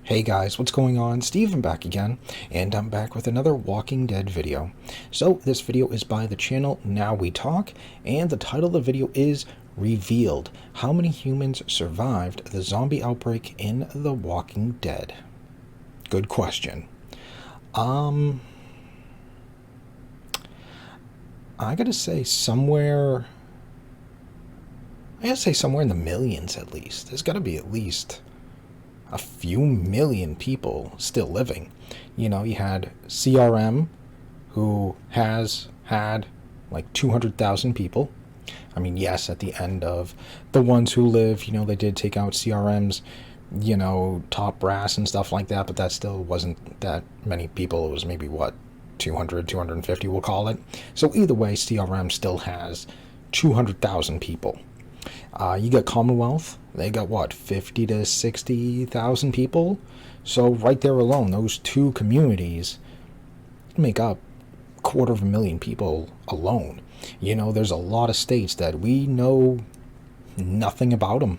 Hey guys, what's going on? Steven back again, and I'm back with another Walking Dead video. So this video is by the channel Now We Talk, and the title of the video is Revealed: How Many Humans Survived the Zombie Outbreak in The Walking Dead? Good question. I gotta say somewhere in the millions at least. There's gotta be at least a few million people still living. You know, you had CRM, who has had like 200,000 people. I mean, yes, at the end of the ones who live, you know, they did take out CRM's, you know, top brass and stuff like that, but that still wasn't that many people. It was maybe, what, 200, 250, we'll call it. So either way, CRM still has 200,000 people. You got Commonwealth, they got what, 50 to 60,000 people? So right there alone, those two communities make up 250,000 people alone. You know, there's a lot of states that we know nothing about them.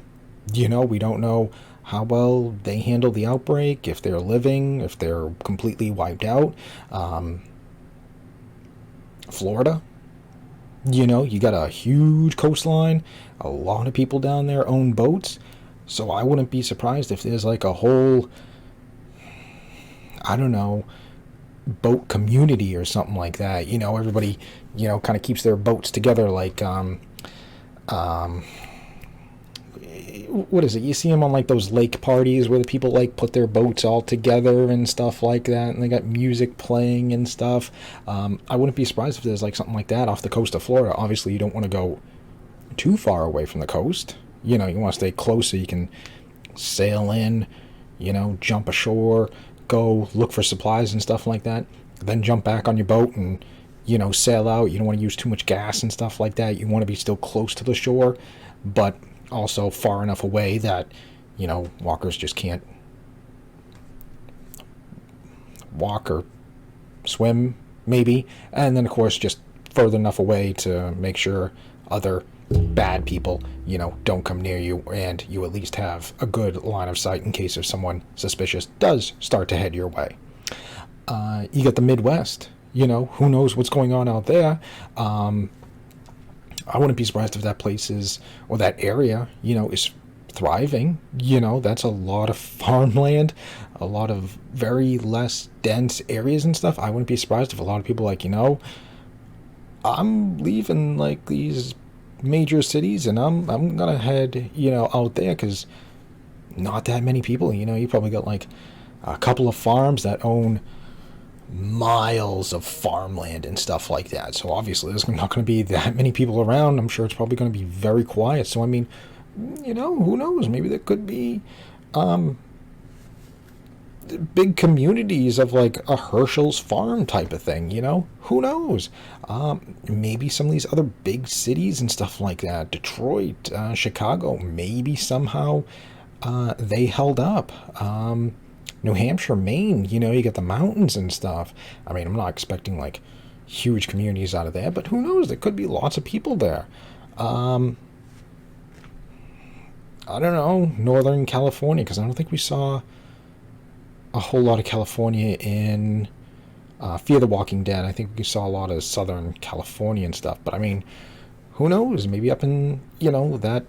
You know, we don't know how well they handle the outbreak, if they're living, if they're completely wiped out. Florida, you know, you got a huge coastline. A lot of people down there own boats. So I wouldn't be surprised if there's like a whole, I don't know, boat community or something like that. You know, everybody, you know, kind of keeps their boats together like, what is it? You see them on like those lake parties where the people like put their boats all together and stuff like that, and they got music playing and stuff. I wouldn't be surprised if there's like something like that off the coast of Florida. Obviously, you don't want to go too far away from the coast. You know, you want to stay close so you can sail in, you know, jump ashore, go look for supplies and stuff like that, then jump back on your boat and, you know, sail out. You don't want to use too much gas and stuff like that. You want to be still close to the shore, but also far enough away that, you know, walkers just can't walk or swim, maybe. And then, of course, just further enough away to make sure other bad people, you know, don't come near you, and you at least have a good line of sight in case if someone suspicious does start to head your way. You got the Midwest. You know, who knows what's going on out there. I wouldn't be surprised if that place is, or that area, you know, is thriving. You know, that's a lot of farmland, a lot of very less dense areas and stuff. I wouldn't be surprised if a lot of people like, you know, I'm leaving like these major cities and I'm gonna head, you know, out there because not that many people. You know, you probably got like a couple of farms that own miles of farmland and stuff like that. So obviously there's not going to be that many people around. I'm sure it's probably going to be very quiet. So I mean, you know, who knows? Maybe there could be big communities of like a Herschel's farm type of thing, you know? Who knows? Maybe some of these other big cities and stuff like that, Detroit, Chicago, maybe somehow they held up. New Hampshire, Maine, you know, you get the mountains and stuff. I mean, I'm not expecting like huge communities out of there, but who knows? There could be lots of people there. I don't know, Northern California, because I don't think we saw a whole lot of California in Fear the Walking Dead. I think we saw a lot of Southern California and stuff, but I mean, who knows? Maybe up in, you know, that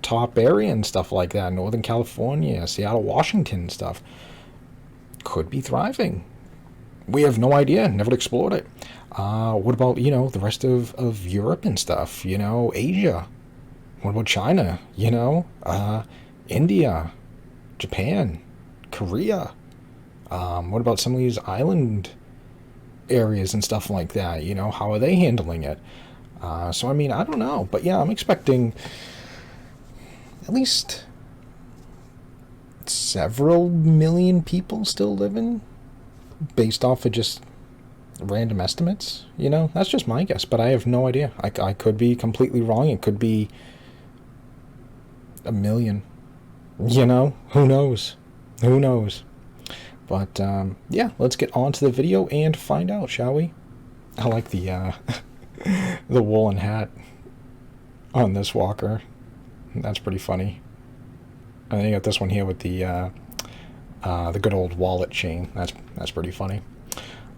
top area and stuff like that, Northern California, Seattle, Washington and stuff, could be thriving. We have no idea, never explored it. What about, you know, the rest of Europe and stuff, you know, Asia? What about China, you know, India, Japan, Korea? What about some of these island areas and stuff like that, you know, how are they handling it? So I mean, I don't know, but yeah, I'm expecting at least several million people still living based off of just random estimates. You know, that's just my guess, but I have no idea. I could be completely wrong. It could be a million. You know, who knows? Who knows? But yeah, let's get on to the video and find out, shall we? I like the the woolen hat on this walker. That's pretty funny. And then you got this one here with the The good old wallet chain. That's pretty funny.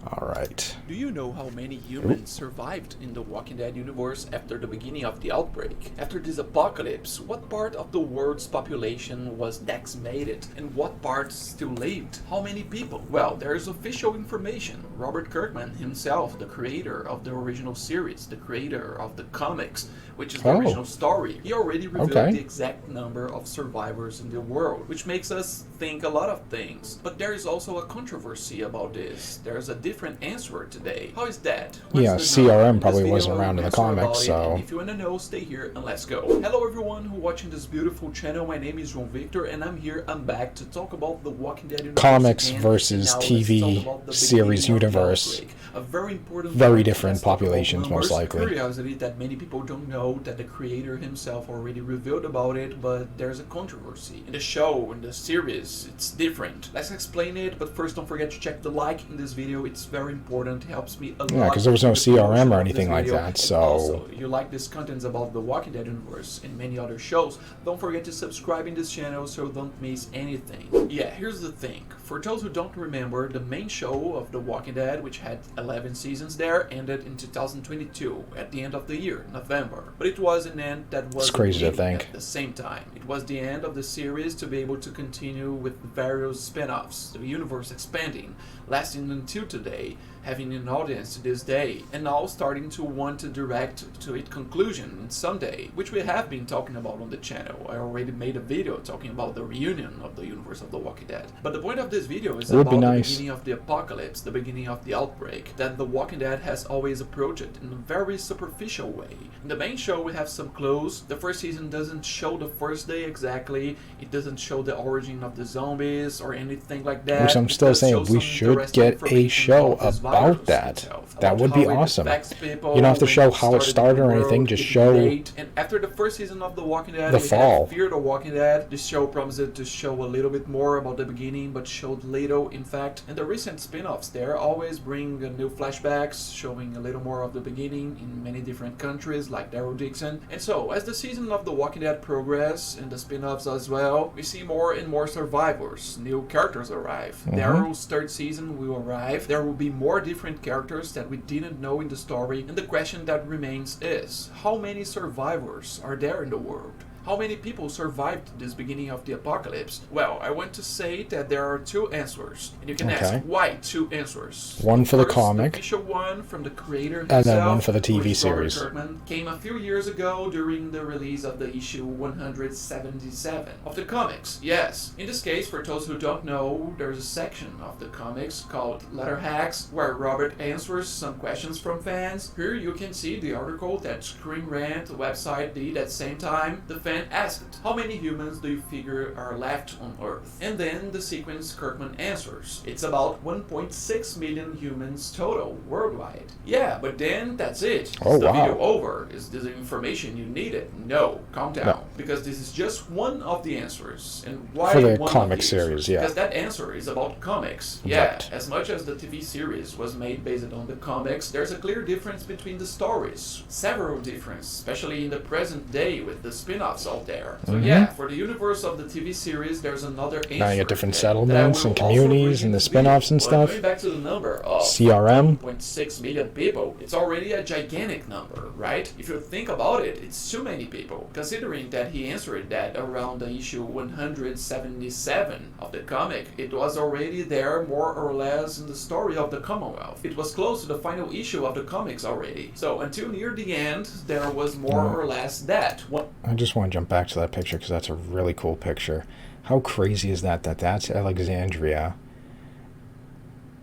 All right. Do you know how many humans survived in the Walking Dead universe after the beginning of the outbreak? After this apocalypse, what part of the world's population was decimated and what part still lived? How many people? Well, there is official information. Robert Kirkman himself, the creator of the original series, the creator of the comics, which is the original story, he already revealed the exact number of survivors in the world, which makes us think a lot of things. But there is also a controversy about this. There's a different answer today. How is that? Yeah, CRM probably wasn't around in the comics, so... If you want to know, stay here and let's go. Hello everyone who's watching this beautiful channel. My name is João Victor and I'm back to talk about the Walking Dead universe. Comics versus TV series universe. A very important, very different populations, most likely. Curiosity that many people don't know, that the creator himself already revealed about it, but there's a controversy. In the show, in the series, it's different. Let's explain it, but first don't forget to check the like in this video. It's very important, it helps me a lot. Yeah, because there was no CRM or anything like that, so... Also, if you like this content about the Walking Dead universe and many other shows, don't forget to subscribe in this channel so don't miss anything. Yeah, here's the thing. For those who don't remember, the main show of The Walking Dead, which had 11 seasons there, ended in 2022, at the end of the year, November. But it was an end that was crazy to think. At the same time. It was the end of the series to be able to continue with various spin-offs, the universe expanding, lasting until today, having an audience to this day, and now starting to want to direct to its conclusion someday, which we have been talking about on the channel. I already made a video talking about the reunion of the universe of The Walking Dead. But the point of this video is about the beginning of the apocalypse, the beginning of the outbreak, that The Walking Dead has always approached it in a very superficial way. In the main show we have some clues. The first season doesn't show the first day exactly, it doesn't show the origin of the zombies or anything like that. Which I'm still saying, we should get a show about that. That would be awesome. You don't have to show how it started or anything, just show... And after the first season of The Walking Dead, the fall. Fear the Walking Dead. This show promised to show a little bit more about the beginning, but showed little, in fact. And the recent spin-offs there always bring new flashbacks, showing a little more of the beginning in many different countries, like Daryl Dixon. And so, as the season of The Walking Dead progress, and the spin-offs as well, we see more and more survivors. New characters arrive. Daryl's third season will arrive. There will be more different characters that we didn't know in the story, and the question that remains is, how many survivors are there in the world? How many people survived this beginning of the apocalypse? Well, I want to say that there are two answers. And you can ask, why two answers? One for the comic. The official one from the creator himself, and then one for the TV series. Kirkman, came a few years ago during the release of the issue 177 of the comics. Yes, in this case, for those who don't know, there's a section of the comics called Letter Hacks, where Robert answers some questions from fans. Here you can see the article that Screen Rant website did at the same time. The fan asked, how many humans do you figure are left on Earth? And then the sequence Kirkman answers. It's about 1.6 million humans total worldwide. Yeah, but then that's it. Is the video over? Is this the information you needed? No, calm down. No. Because this is just one of the answers. And why for the one comic of the series, yeah. Because that answer is about comics. Yeah, as much as the TV series was made based on the comics, there's a clear difference between the stories. Several differences, especially in the present day with the spin-offs out there. So yeah, for the universe of the TV series, there's another answer. Now you get different settlements and communities and the spin-offs and stuff. Going back to the number of CRM. 1.6 million people, it's already a gigantic number, right? If you think about it, it's too many people. Considering that he answered that around the issue 177 of the comic, it was already there more or less in the story of the Commonwealth. It was close to the final issue of the comics already. So until near the end, there was more or less that. I just want to jump back to that picture because that's a really cool picture. How crazy is that that's Alexandria,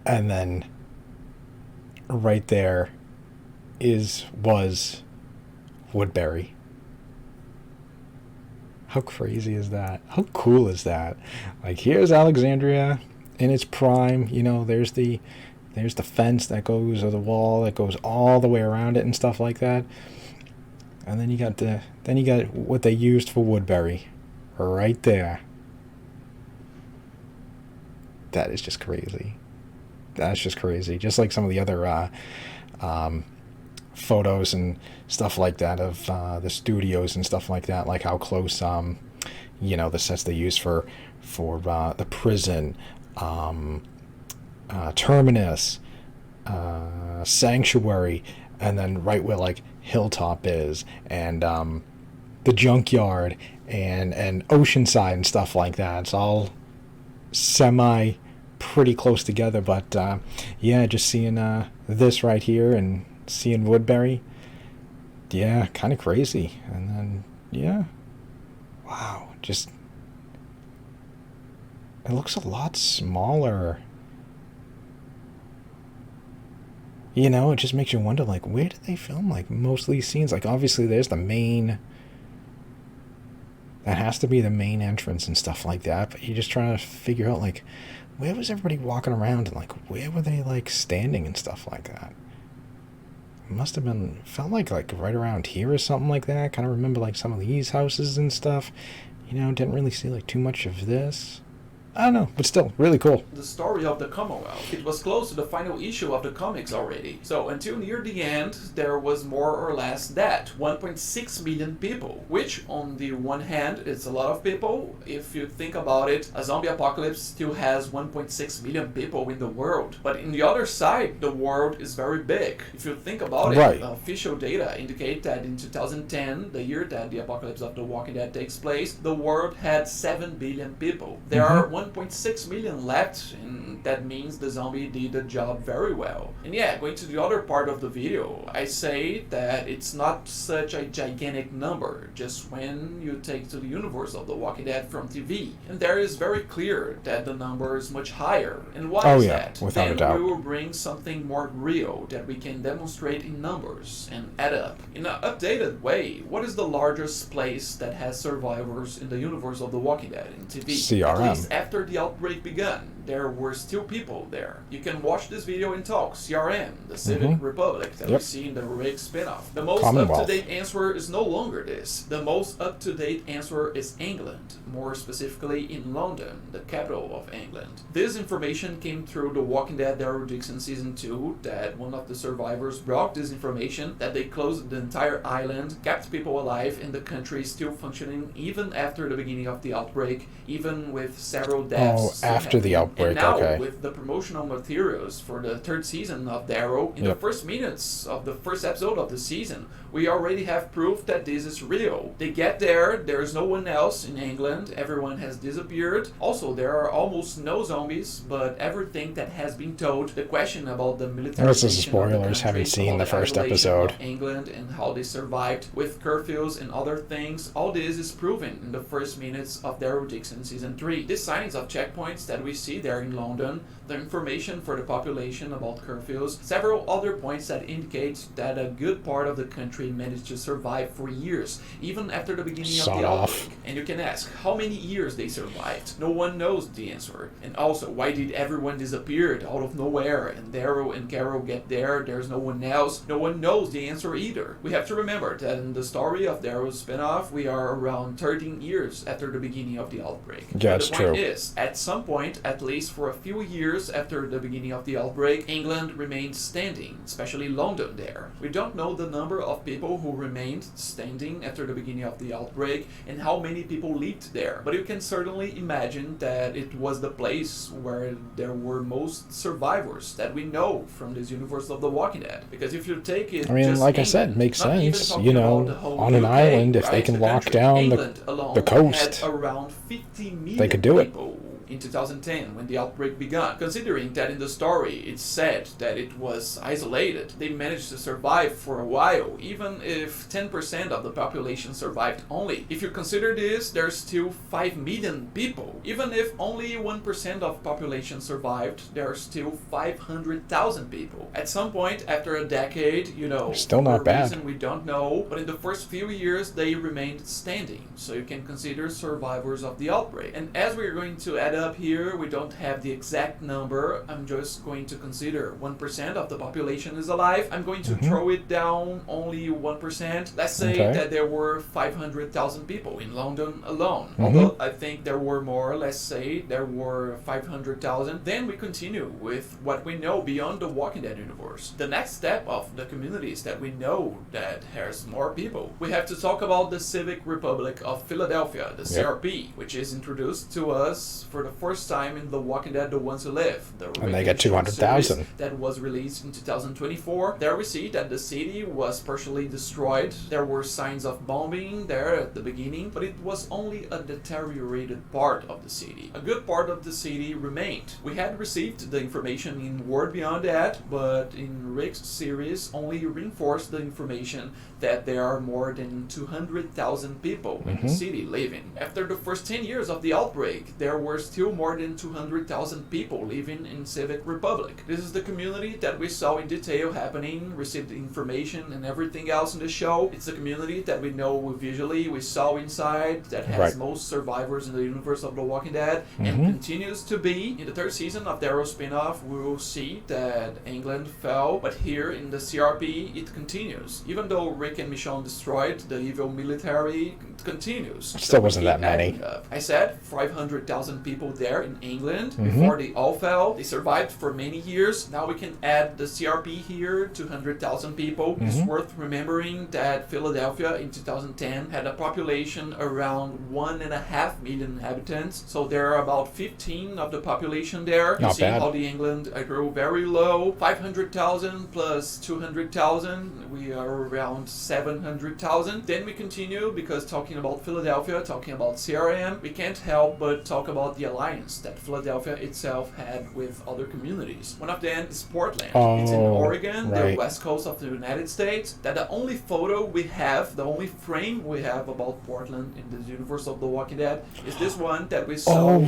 and then right there was Woodbury. How crazy is that? How cool is that? Like, here's Alexandria in its prime. You know, there's the fence that goes, or the wall that goes all the way around it and stuff like that. And then you got what they used for Woodbury right there. That is just crazy. That's just crazy. Just like some of the other photos and stuff like that of the studios and stuff like that, like how close the sets they use for for the prison, terminus, sanctuary, and then right where like Hilltop is, and the junkyard, and Oceanside and stuff like that. It's all semi pretty close together, but yeah, just seeing this right here and seeing Woodbury, yeah, kind of crazy. And then yeah, wow, just it looks a lot smaller. You know, it just makes you wonder, like, where did they film, like, most of these scenes? Like, obviously, there's the main... That has to be the main entrance and stuff like that, but you're just trying to figure out, like, where was everybody walking around, and, like, where were they, like, standing and stuff like that? It must have been... Felt like right around here or something like that. Kind of remember, like, some of these houses and stuff. You know, didn't really see, like, too much of this. I don't know, but still, really cool. The story of the Commonwealth. It was close to the final issue of the comics already. So until near the end, there was more or less that. 1.6 million people. Which, on the one hand, it's a lot of people. If you think about it, a zombie apocalypse still has 1.6 million people in the world. But in the other side, the world is very big. If you think about it, official data indicate that in 2010, the year that the apocalypse of The Walking Dead takes place, the world had 7 billion people. There are 1.6 million left, and that means the zombie did the job very well. And yeah, going to the other part of the video, I say that it's not such a gigantic number, just when you take to the universe of The Walking Dead from TV. And there is very clear that the number is much higher. And why is that? Without then a doubt. We will bring something more real that we can demonstrate in numbers and add up. In an updated way, what is the largest place that has survivors in the universe of The Walking Dead in TV? CRM. At least after the outbreak began, there were still people there. You can watch this video and talk. CRM, the Civic Republic that we see in the Rick spin-off. The most up-to-date answer is no longer this. The most up-to-date answer is England, more specifically in London, the capital of England. This information came through The Walking Dead Daryl Dixon Season 2, that one of the survivors brought this information, that they closed the entire island, kept people alive, and the country is still functioning even after the beginning of the outbreak, even with several deaths. After the outbreak. And now, with the promotional materials for the third season of Darrow, in the first minutes of the first episode of the season, we already have proof that this is real. They get there, there's no one else in England, everyone has disappeared. Also, there are almost no zombies, but everything that has been told, the question about the military... This is spoilers, haven't seen the first episode. England and how they survived with curfews and other things, all this is proven in the first minutes of Daryl Dixon Season 3. These signs of checkpoints that we see there in London, the information for the population about curfews, several other points that indicate that a good part of the country managed to survive for years, even after the beginning of the outbreak. And you can ask, how many years they survived? No one knows the answer. And also, why did everyone disappear out of nowhere, and Daryl and Carol get there, there's no one else? No one knows the answer either. We have to remember that in the story of Darrow's spin-off, we are around 13 years after the beginning of the outbreak. Yeah, that's true. The point is, at some point, at least for a few years after the beginning of the outbreak, England remained standing, especially London there. We don't know the number of people who remained standing after the beginning of the outbreak and how many people lived there, but you can certainly imagine that it was the place where there were most survivors that we know from this universe of The Walking Dead. Because if you take it, I mean, just like England, I said, makes sense. You know, on an island, if they can lock down the coast, had around 50 million they could do it. In 2010, when the outbreak began. Considering that in the story it's said that it was isolated, they managed to survive for a while, even if 10% of the population survived only. If you consider this, there's still 5 million people. Even if only 1% of population survived, there are still 500,000 people. At some point, after a decade, still not for a bad. reason we don't know, but in the first few years they remained standing, so you can consider survivors of the outbreak. And as we're going to add up here. We don't have the exact number. I'm just going to consider 1% of the population is alive. I'm going to throw it down only 1%. Let's say that there were 500,000 people in London alone. Although I think there were more. Let's say there were 500,000. Then we continue with what we know beyond the Walking Dead universe. The next step of the communities that we know that has more people. We have to talk about the Civic Republic of Philadelphia, the CRP, which is introduced to us for the first time in The Walking Dead: The Ones Who Live. And they get 200,000. That was released in 2024. There we see that the city was partially destroyed. There were signs of bombing there at the beginning, but it was only a deteriorated part of the city. A good part of the city remained. We had received the information in World Beyond that, but in Rick's series only reinforced the information that there are more than 200,000 people in the city living. After the first 10 years of the outbreak, there were still more than 200,000 people living in Civic Republic. This is the community that we saw in detail happening, received information and everything else in the show. It's a community that we know visually, we saw inside, that has most survivors in the universe of The Walking Dead, and continues to be. In the third season of the Arrow spin-off, we will see that England fell, but here in the CRP, it continues. Even though Rick and Michonne destroyed the evil military, it continues. Still wasn't that many. I said 500,000 people there in England before they all fell. They survived for many years. Now we can add the CRP here, 200,000 people. It's worth remembering that Philadelphia in 2010 had a population around 1.5 million inhabitants. So there are about 15 of the population there. You see how the England grew very low. 500,000 plus 200,000, we are around 700,000. Then we continue because talking about Philadelphia, talking about CRM, we can't help but talk about the alliance that Philadelphia itself had with other communities. One of them is Portland. It's in Oregon, the west coast of the United States. That the only photo we have, the only frame we have about Portland in the universe of The Walking Dead is this one that we saw.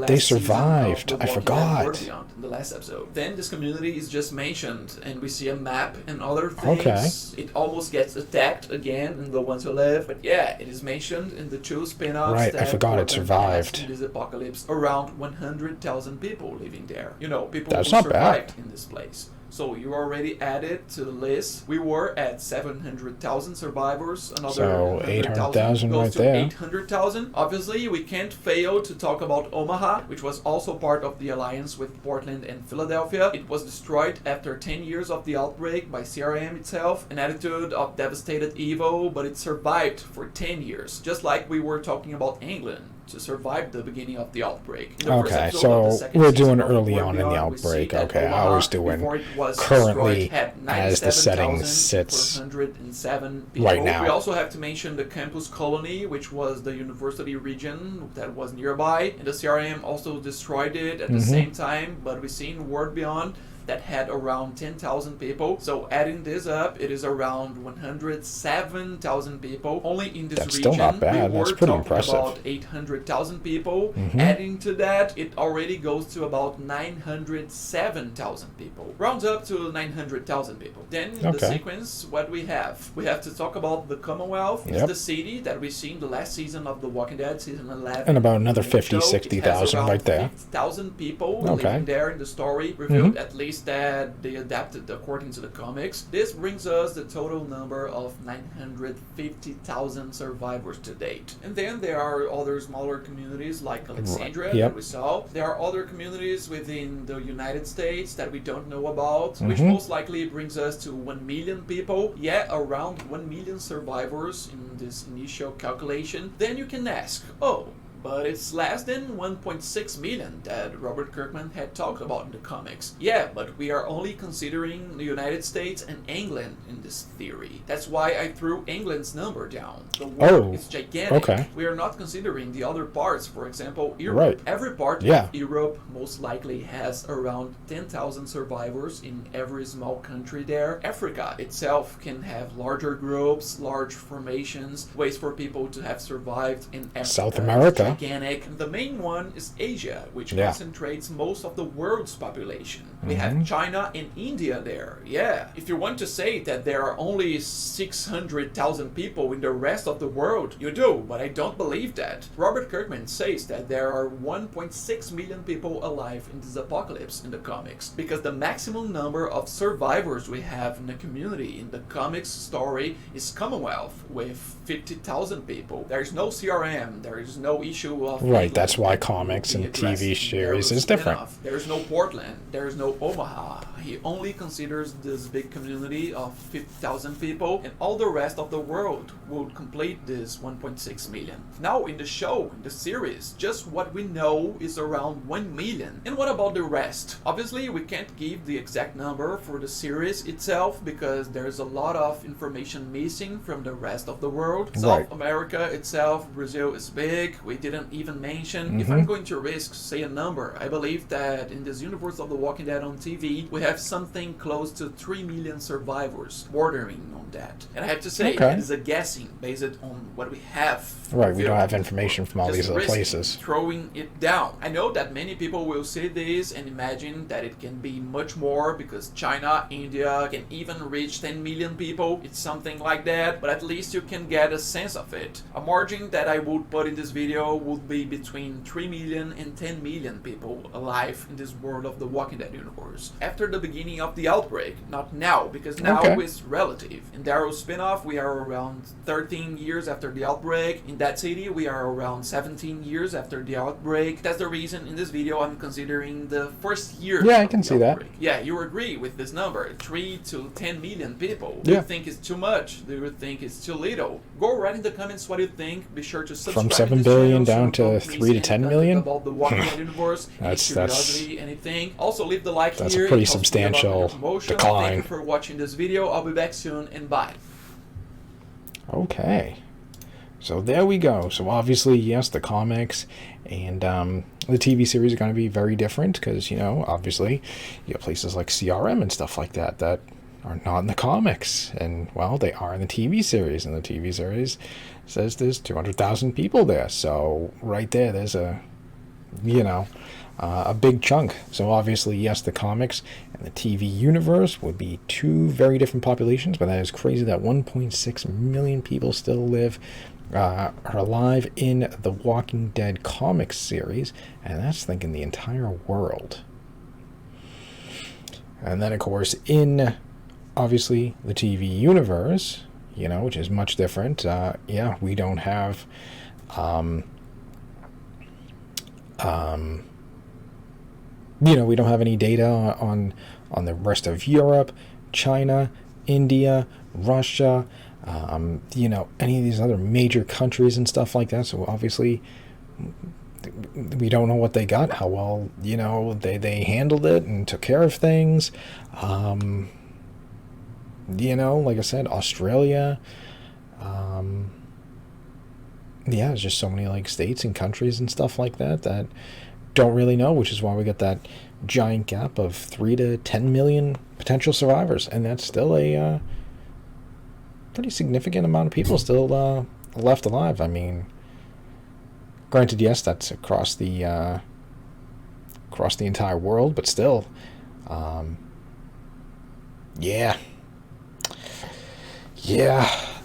They survived. I forgot. In the last episode. Then this community is just mentioned, and we see a map and other things. It almost gets attacked again in The Ones Who Live, but yeah, it is mentioned in the two spin-offs. I forgot it survived. In this apocalypse, around 100,000 people living there. You know, people who not survived bad in this place. So you already added to the list. We were at 700,000 survivors. Another 800,000 goes right to there. 800,000. Obviously, we can't fail to talk about Omaha, which was also part of the alliance with Portland and Philadelphia. It was destroyed after 10 years of the outbreak by CRM itself. An attitude of devastated evil, but it survived for 10 years. Just like we were talking about England, to survive the beginning of the outbreak. Okay, so we're doing early on in the outbreak. Okay, I was doing currently as the setting sits right now. We also have to mention the campus colony, which was the university region that was nearby, and the CRM also destroyed it at the same time, but we see in World Beyond that had around 10,000 people. So adding this up, it is around 107,000 people. Only in this region, still not bad. we were That's pretty talking impressive. about 800,000 people. Adding to that, it already goes to about 907,000 people. Rounds up to 900,000 people. Then in the sequence, what we have? We have to talk about the Commonwealth. It's the city that we see in the last season of The Walking Dead, season 11. And about another 50, 60,000 right there. 50,000 people living there in the story. Revealed at least that they adapted according to the comics. This brings us the total number of 950,000 survivors to date. And then there are other smaller communities like Alexandria that we saw. There are other communities within the United States that we don't know about, which most likely brings us to 1 million people. Yeah, around 1 million survivors in this initial calculation. Then you can ask, but it's less than 1.6 million that Robert Kirkman had talked about in the comics. Yeah, but we are only considering the United States and England in this theory. That's why I threw England's number down. The world is gigantic. We are not considering the other parts, for example, Europe. Every part of Europe most likely has around 10,000 survivors in every small country there. Africa itself can have larger groups, large formations, ways for people to have survived in Africa. South America. gigantic. The main one is Asia, which concentrates most of the world's population. We have China and India there. Yeah. If you want to say that there are only 600,000 people in the rest of the world, you do, but I don't believe that. Robert Kirkman says that there are 1.6 million people alive in this apocalypse in the comics, because the maximum number of survivors we have in the community in the comics story is Commonwealth, with 50,000 people. There's no CRM, there is no issue of... Right, that's why comics and TV series is different. There's no Portland, there's no Omaha. He only considers this big community of 50,000 people, and all the rest of the world would complete this 1.6 million. Now in the show, in the series, just what we know is around 1 million. And what about the rest? Obviously we can't give the exact number for the series itself, because there's a lot of information missing from the rest of the world. South America itself, Brazil is big, we didn't even mention. If I'm going to risk say a number, I believe that in this universe of The Walking Dead on TV, we have something close to 3 million survivors, bordering on that. And I have to say, it is a guessing based on what we have. Right, we don't have information from all these other places. Throwing it down. I know that many people will see this and imagine that it can be much more, because China, India can even reach 10 million people. It's something like that, but at least you can get a sense of it. A margin that I would put in this video would be between 3 million and 10 million people alive in this world of the Walking Dead universe. After the beginning of the outbreak, not now, because now is relative. In Darrow's spin-off, we are around 13 years after the outbreak. In that city, we are around 17 years after the outbreak. That's the reason in this video I'm considering the first year. Yeah, I can see that. Yeah, you agree with this number, 3 to 10 million people. Do you think it's too much? Do you think it's too little? Go write in the comments what you think. Be sure to subscribe. From 7 billion down to 3 to 10 million? About the Walking Dead universe, that's anything. Also leave the like that's here. A pretty substantial decline. Thank you for watching this video. I'll be back soon, and bye. Okay. So there we go. So obviously, yes, the comics and the TV series are going to be very different, because, you know, obviously you have places like CRM and stuff like that that are not in the comics, and well, they are in the TV series, and the TV series says there's 200,000 people there. So right there's a, you know, a big chunk. So obviously, yes, the comics and the TV universe would be two very different populations, but that is crazy that 1.6 million people still live are alive in the Walking Dead comics series, and that's thinking the entire world. And then, of course, in obviously the TV universe, you know, which is much different. Yeah, we don't have you know, we don't have any data on the rest of Europe, China, India, Russia, you know, any of these other major countries and stuff like that. So obviously we don't know what they got, how well, you know, they handled it and took care of things. You know, like I said, Australia, yeah, there's just so many like states and countries and stuff like that that don't really know, which is why we got that giant gap of 3 to 10 million potential survivors, and that's still a pretty significant amount of people still left alive. I mean, granted, yes, that's across the entire world, but still, yeah,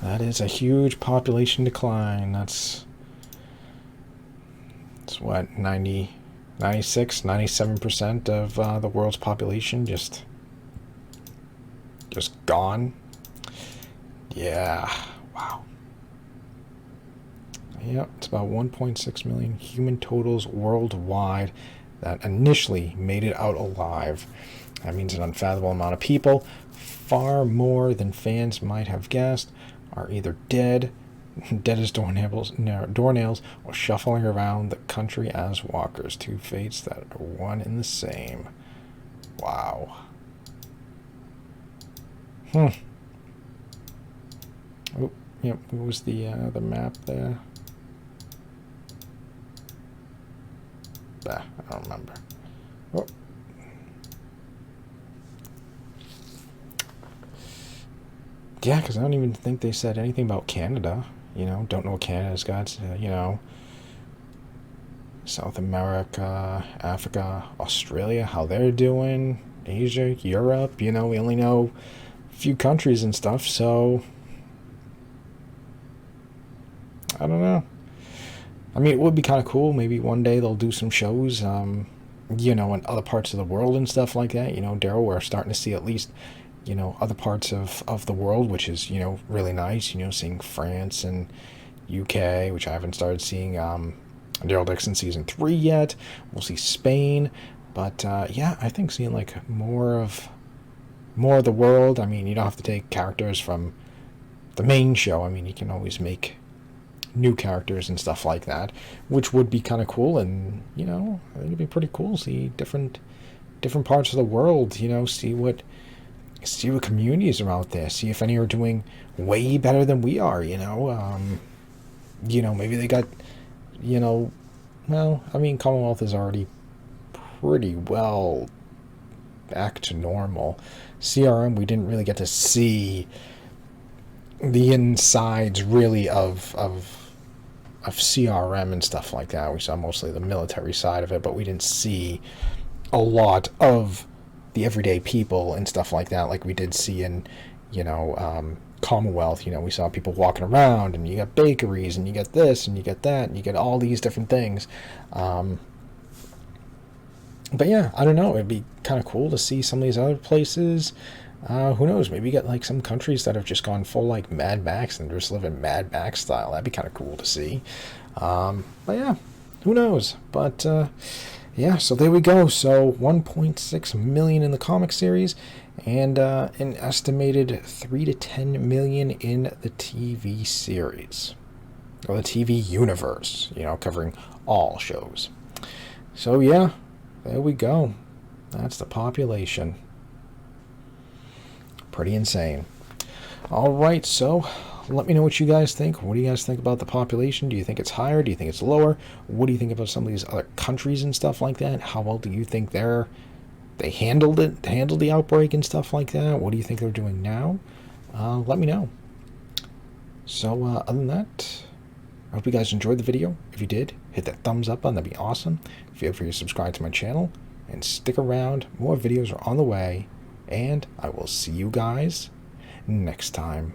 that is a huge population decline. That's what, 97% of the world's population just gone. Yeah, wow. Yep, it's about 1.6 million human totals worldwide that initially made it out alive. That means an unfathomable amount of people, far more than fans might have guessed, are either dead as doornails, or shuffling around the country as walkers. Two fates that are one and the same. Wow. Oh, yep. What was the map there? Bah, I don't remember. Oh. Yeah, because I don't even think they said anything about Canada. You know, don't know what Canada's got. You know, South America, Africa, Australia, how they're doing, Asia, Europe, you know, we only know a few countries and stuff, so I don't know. I mean, it would be kind of cool. Maybe one day they'll do some shows, you know, in other parts of the world and stuff like that. You know, Daryl, we're starting to see at least, you know, other parts of the world, which is, you know, really nice. You know, seeing France and UK, which I haven't started seeing Daryl Dixon season 3 yet. We'll see Spain, but yeah, I think seeing like more of the world. I mean, you don't have to take characters from the main show. I mean, you can always make new characters and stuff like that, which would be kind of cool. And you know, I think it'd be pretty cool to see different parts of the world. You know, see what communities are out there. See if any are doing way better than we are. You know, maybe they got, you know, well, I mean, Commonwealth is already pretty well back to normal. CRM, we didn't really get to see the insides really of CRM and stuff like that. We saw mostly the military side of it, but we didn't see a lot of the everyday people and stuff like that, like we did see in, you know, Commonwealth. You know, we saw people walking around, and you got bakeries, and you get this, and you get that, and you get all these different things. But yeah, I don't know. It'd be kind of cool to see some of these other places. Who knows? Maybe you get like some countries that have just gone full like Mad Max and just live in Mad Max style. That'd be kind of cool to see. But yeah, who knows? But yeah, so there we go. So 1.6 million in the comic series, and an estimated 3 to 10 million in the TV series, or the TV universe. You know, covering all shows. So yeah, there we go. That's the population. Pretty insane. All right, so let me know what you guys think. What do you guys think about the population? Do you think it's higher? Do you think it's lower? What do you think about some of these other countries and stuff like that? How well do you think they handled the outbreak and stuff like that? What do you think they're doing now? Let me know. So other than that, I hope you guys enjoyed the video. If you did, hit that thumbs up button. That'd be awesome. Feel free to subscribe to my channel and stick around. More videos are on the way, and I will see you guys next time.